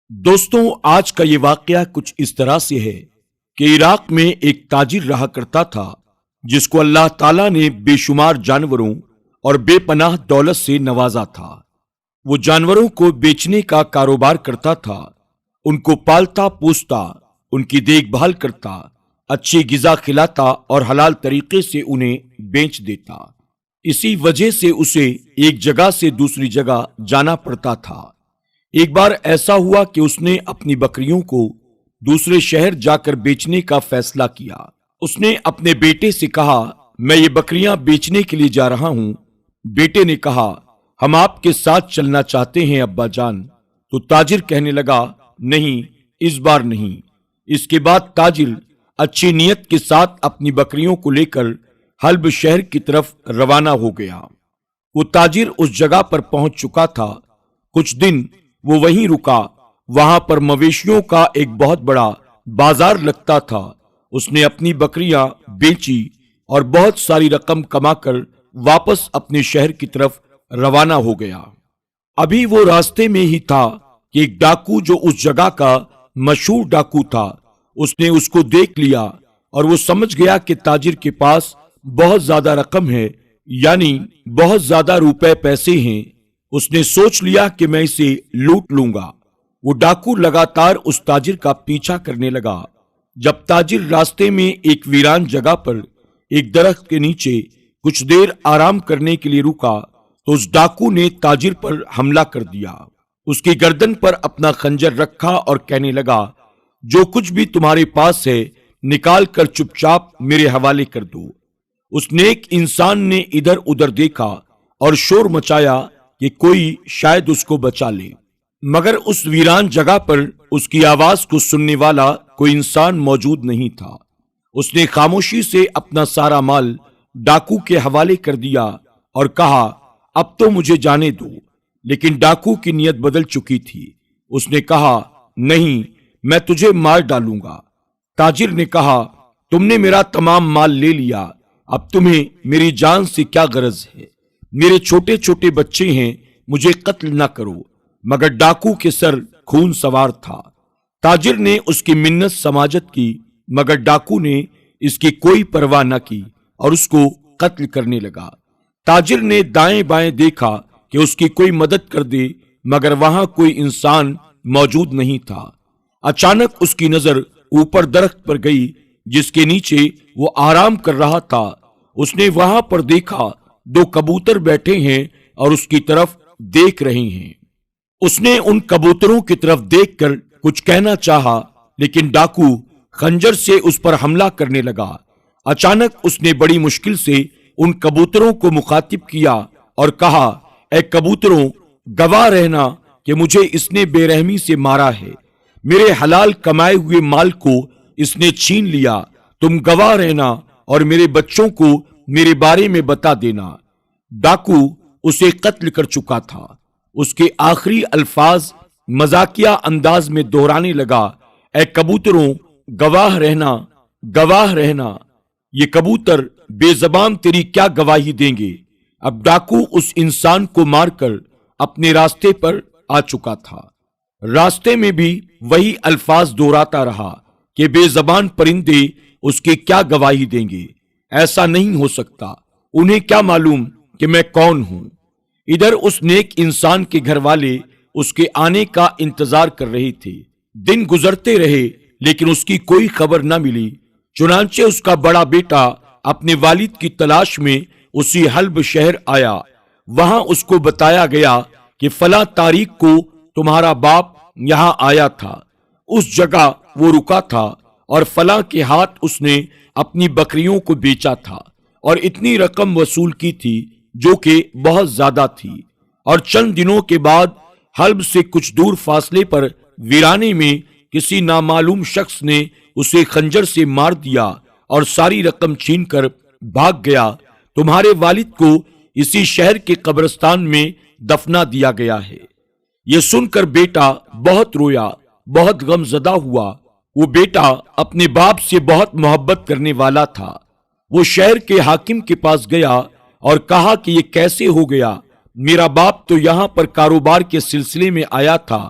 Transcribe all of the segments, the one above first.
دوستوں، آج کا یہ واقعہ کچھ اس طرح سے ہے کہ عراق میں ایک تاجر رہا کرتا تھا جس کو اللہ تعالیٰ نے بے شمار جانوروں اور بے پناہ دولت سے نوازا تھا۔ وہ جانوروں کو بیچنے کا کاروبار کرتا تھا، ان کو پالتا پوستا، ان کی دیکھ بھال کرتا، اچھی غذا کھلاتا اور حلال طریقے سے انہیں بیچ دیتا۔ اسی وجہ سے اسے ایک جگہ سے دوسری جگہ جانا پڑتا تھا۔ ایک بار ایسا ہوا کہ اس نے اپنی بکریوں کو دوسرے شہر جا کر بیچنے کا فیصلہ کیا۔ اس نے اپنے بیٹے سے کہا، میں یہ بکریاں بیچنے کے لیے جا رہا ہوں۔ بیٹے نے کہا، ہم آپ کے ساتھ چلنا چاہتے ہیں ابا جان۔ تو تاجر کہنے لگا، نہیں، اس بار نہیں۔ اس کے بعد تاجر اچھی نیت کے ساتھ اپنی بکریوں کو لے کر حلب شہر کی طرف روانہ ہو گیا۔ وہ تاجر اس جگہ پر پہنچ چکا تھا۔ کچھ دن وہ وہیں رکا۔ وہاں پر مویشیوں کا ایک بہت بڑا بازار لگتا تھا۔ اس نے اپنی بکریاں بیچی اور بہت ساری رقم کما کر واپس اپنے شہر کی طرف روانہ ہو گیا۔ ابھی وہ راستے میں ہی تھا کہ ایک ڈاکو جو اس جگہ کا مشہور ڈاکو تھا، اس نے اس کو دیکھ لیا اور وہ سمجھ گیا کہ تاجر کے پاس بہت زیادہ رقم ہے، یعنی بہت زیادہ روپے پیسے ہیں۔ اس نے سوچ لیا کہ میں اسے لوٹ لوں گا۔ وہ ڈاکو لگاتار اس تاجر کا پیچھا کرنے لگا۔ جب تاجر راستے میں ایک ویران جگہ پر ایک درخت کے نیچے کچھ دیر آرام کرنے کے لیے رکا تو اس ڈاکو نے تاجر پر حملہ کر دیا۔ اس کی گردن پر اپنا خنجر رکھا اور کہنے لگا، جو کچھ بھی تمہارے پاس ہے نکال کر چپ چاپ میرے حوالے کر دو۔ اس نیک انسان نے ادھر ادھر دیکھا اور شور مچایا کہ کوئی شاید اس کو بچا لے، مگر اس ویران جگہ پر اس کی آواز کو سننے والا کوئی انسان موجود نہیں تھا۔ اس نے خاموشی سے اپنا سارا مال ڈاکو کے حوالے کر دیا اور کہا، اب تو مجھے جانے دو۔ لیکن ڈاکو کی نیت بدل چکی تھی۔ اس نے کہا، نہیں، میں تجھے مار ڈالوں گا۔ تاجر نے کہا، تم نے میرا تمام مال لے لیا، اب تمہیں میری جان سے کیا غرض ہے؟ میرے چھوٹے چھوٹے بچے ہیں، مجھے قتل نہ کرو۔ مگر ڈاکو کے سر خون سوار تھا۔ تاجر نے اس کی منت سماجت کی، مگر ڈاکو نے اس کی کوئی پرواہ نہ کی اور اس کو قتل کرنے لگا۔ تاجر نے دائیں بائیں دیکھا کہ اس کی کوئی مدد کر دے، مگر وہاں کوئی انسان موجود نہیں تھا۔ اچانک اس کی نظر اوپر درخت پر گئی جس کے نیچے وہ آرام کر رہا تھا۔ اس نے وہاں پر دیکھا دو کبوتر بیٹھے ہیں اور اس کی طرف دیکھ رہے ہیں۔ اس نے ان کبوتروں کی طرف دیکھ کر کچھ کہنا چاہا، لیکن ڈاکو خنجر سے اس پر حملہ کرنے لگا۔ اچانک اس نے بڑی مشکل سے ان کبوتروں کو مخاطب کیا اور کہا، اے کبوتروں، گواہ رہنا کہ مجھے اس نے بے رحمی سے مارا ہے۔ میرے حلال کمائے ہوئے مال کو اس نے چھین لیا۔ تم گواہ رہنا اور میرے بچوں کو میرے بارے میں بتا دینا۔ ڈاکو اسے قتل کر چکا تھا۔ اس کے آخری الفاظ مزاقیہ انداز میں دہرانے لگا، اے کبوتروں، گواہ رہنا، گواہ رہنا۔ یہ کبوتر بے زبان تیری کیا گواہی دیں گے؟ اب ڈاکو اس انسان کو مار کر اپنے راستے پر آ چکا تھا۔ راستے میں بھی وہی الفاظ دہراتا رہا کہ بے زبان پرندے اس کی کیا گواہی دیں گے؟ ایسا نہیں ہو سکتا، انہیں کیا معلوم کہ میں کون ہوں۔ ادھر اس نیک انسان کے گھر والے اس کے آنے کا انتظار کر رہے تھے۔ دن گزرتے رہے لیکن اس کی کوئی خبر نہ ملی۔ چنانچہ اس کا بڑا بیٹا اپنے والد کی تلاش میں اسی حلب شہر آیا۔ وہاں اس کو بتایا گیا کہ فلاں تاریخ کو تمہارا باپ یہاں آیا تھا، اس جگہ وہ رکا تھا اور فلاں کے ہاتھ اس نے اپنی بکریوں کو بیچا تھا اور اتنی رقم وصول کی تھی جو کہ بہت زیادہ تھی۔ اور چند دنوں کے بعد حلب سے کچھ دور فاصلے پر ویرانے میں کسی نامعلوم شخص نے اسے خنجر سے مار دیا اور ساری رقم چھین کر بھاگ گیا۔ تمہارے والد کو اسی شہر کے قبرستان میں دفنا دیا گیا ہے۔ یہ سن کر بیٹا بہت رویا، بہت غم زدہ ہوا۔ وہ بیٹا اپنے باپ سے بہت محبت کرنے والا تھا۔ وہ شہر کے حاکم کے پاس گیا اور کہا کہ یہ کیسے ہو گیا؟ میرا باپ تو یہاں پر کاروبار کے سلسلے میں آیا تھا،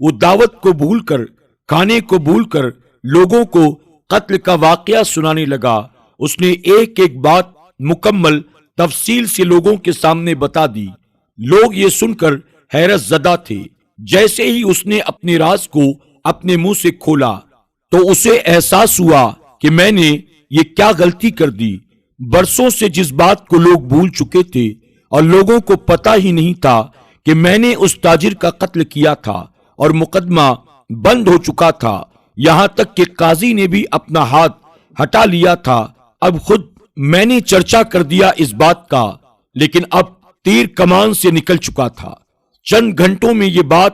وہ دعوت کو بھول کر، کھانے کو بھول کر لوگوں کو قتل کا واقعہ سنانے لگا۔ اس نے ایک ایک بات مکمل تفصیل سے لوگوں کے سامنے بتا دی۔ لوگ یہ سن کر حیرت زدہ تھے۔ جیسے ہی اس نے اپنے راز کو اپنے منہ سے کھولا تو اسے احساس ہوا کہ میں نے یہ کیا غلطی کر دی۔ برسوں سے جس بات کو لوگ بھول چکے تھے اور لوگوں کو پتا ہی نہیں تھا کہ میں نے اس تاجر کا قتل کیا تھا اور مقدمہ بند ہو چکا تھا، یہاں تک کہ قاضی نے بھی اپنا ہاتھ ہٹا لیا تھا۔ اب خود میں نے چرچا کر دیا اس بات کا، لیکن اب تیر کمان سے نکل چکا تھا۔ چند گھنٹوں میں یہ بات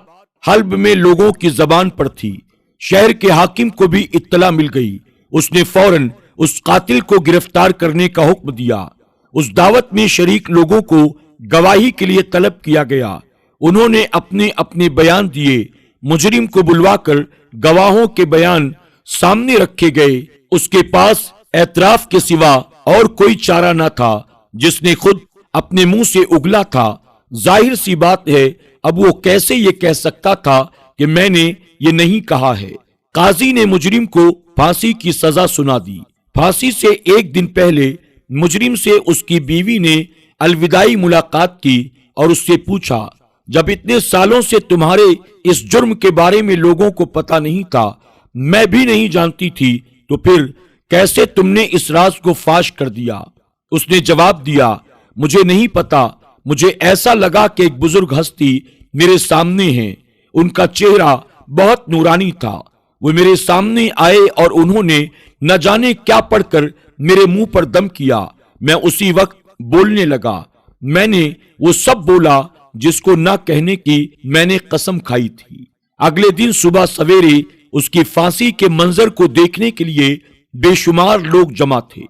حلب میں لوگوں کی زبان پر تھی۔ شہر کے حاکم کو بھی اطلاع مل گئی۔ اس نے فوراً اس قاتل کو گرفتار کرنے کا حکم دیا۔ اس دعوت میں شریک لوگوں کو گواہی کے لیے طلب کیا گیا۔ انہوں نے اپنے اپنے بیان دیے۔ مجرم کو بلوا کر گواہوں کے بیان سامنے رکھے گئے۔ اس کے پاس اعتراف کے سوا اور کوئی چارہ نہ تھا، جس نے خود اپنے منہ سے اگلا تھا۔ ظاہر سی بات ہے، اب وہ کیسے یہ کہہ سکتا تھا کہ میں نے یہ نہیں کہا ہے۔ قاضی نے مجرم کو پھانسی کی سزا سنا دی۔ پھانسی سے ایک دن پہلے مجرم سے اس کی بیوی نے الوداعی ملاقات کی اور اس سے پوچھا، جب اتنے سالوں سے تمہارے اس جرم کے بارے میں لوگوں کو پتا نہیں تھا، میں بھی نہیں جانتی تھی، تو پھر کیسے تم نے اس راز کو فاش کر دیا؟ اس نے جواب دیا، مجھے نہیں پتا، مجھے ایسا لگا کہ ایک بزرگ ہستی میرے سامنے ہیں۔ ان کا چہرہ بہت نورانی تھا۔ وہ میرے سامنے آئے اور انہوں نے نہ جانے کیا پڑھ کر میرے منہ پر دم کیا۔ میں اسی وقت بولنے لگا۔ میں نے وہ سب بولا جس کو نہ کہنے کی میں نے قسم کھائی تھی۔ اگلے دن صبح سویرے اس کی پھانسی کے منظر کو دیکھنے کے لیے بے شمار لوگ جمع تھے۔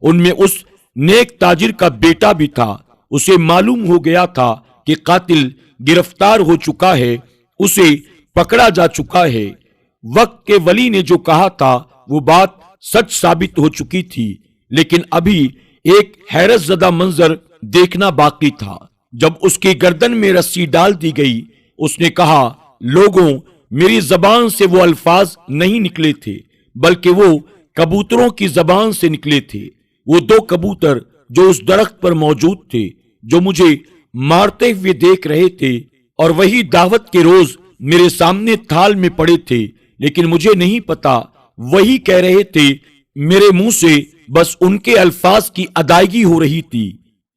ان میں اس نیک تاجر کا بیٹا بھی تھا۔ اسے معلوم ہو گیا تھا کہ قاتل گرفتار ہو چکا ہے، اسے پکڑا جا چکا ہے۔ وقت کے ولی نے جو کہا تھا وہ بات سچ ثابت ہو چکی تھی، لیکن ابھی ایک حیرت زدہ منظر دیکھنا باقی تھا۔ جب اس کی گردن میں رسی ڈال دی گئی، اس نے کہا، لوگوں، میری زبان سے وہ الفاظ نہیں نکلے تھے، بلکہ وہ کبوتروں کی زبان سے نکلے تھے۔ وہ دو کبوتر جو اس درخت پر موجود تھے، جو مجھے مارتے ہوئے دیکھ رہے تھے، اور وہی دعوت کے روز میرے سامنے تھال میں پڑے تھے، لیکن مجھے نہیں پتا وہی کہہ رہے تھے۔ میرے منہ سے بس ان کے الفاظ کی ادائیگی ہو رہی تھی۔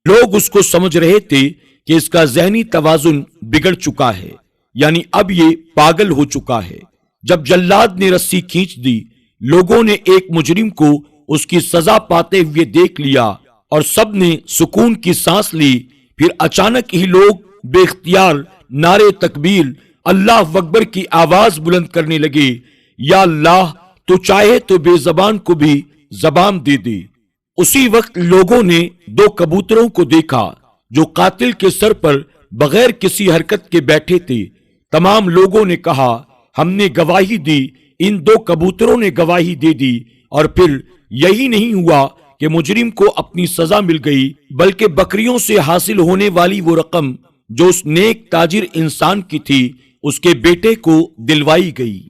لوگ اس کو سمجھ رہے تھے کہ اس کا ذہنی توازن بگڑ چکا ہے، یعنی اب یہ پاگل ہو چکا ہے۔ جب جلاد نے رسی کھینچ دی، لوگوں نے ایک مجرم کو اس کی سزا پاتے ہوئے دیکھ لیا اور سب نے سکون کی سانس لی۔ پھر اچانک ہی لوگ بے اختیار نعرے تکبیر، اللہ اکبر کی آواز بلند کرنے لگے۔ یا اللہ، تو چاہے تو بے زبان کو بھی زبان دے دے۔ اسی وقت لوگوں نے دو کبوتروں کو دیکھا جو قاتل کے سر پر بغیر کسی حرکت کے بیٹھے تھے۔ تمام لوگوں نے کہا، ہم نے گواہی دی، ان دو کبوتروں نے گواہی دے دی۔ اور پھر یہی نہیں ہوا کہ مجرم کو اپنی سزا مل گئی، بلکہ بکریوں سے حاصل ہونے والی وہ رقم جو اس نیک تاجر انسان کی تھی، اس کے بیٹے کو دلوائی گئی۔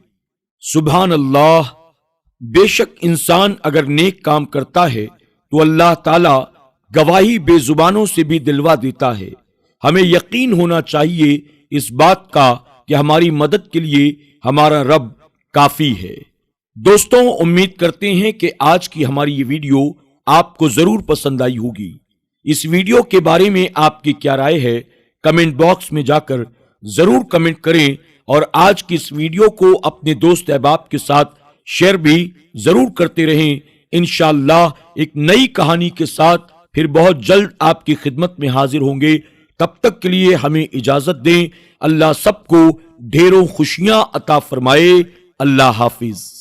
سبحان اللہ! بے شک انسان اگر نیک کام کرتا ہے تو اللہ تعالی گواہی بے زبانوں سے بھی دلوا دیتا ہے۔ ہمیں یقین ہونا چاہیے اس بات کا کہ ہماری مدد کے لیے ہمارا رب کافی ہے۔ دوستوں، امید کرتے ہیں کہ آج کی ہماری یہ ویڈیو آپ کو ضرور پسند آئی ہوگی۔ اس ویڈیو کے بارے میں آپ کی کیا رائے ہے، کمنٹ باکس میں جا کر ضرور کمنٹ کریں، اور آج کی اس ویڈیو کو اپنے دوست احباب کے ساتھ شیئر بھی ضرور کرتے رہیں۔ انشاءاللہ ایک نئی کہانی کے ساتھ پھر بہت جلد آپ کی خدمت میں حاضر ہوں گے۔ تب تک کے لیے ہمیں اجازت دیں۔ اللہ سب کو ڈھیروں خوشیاں عطا فرمائے۔ اللہ حافظ۔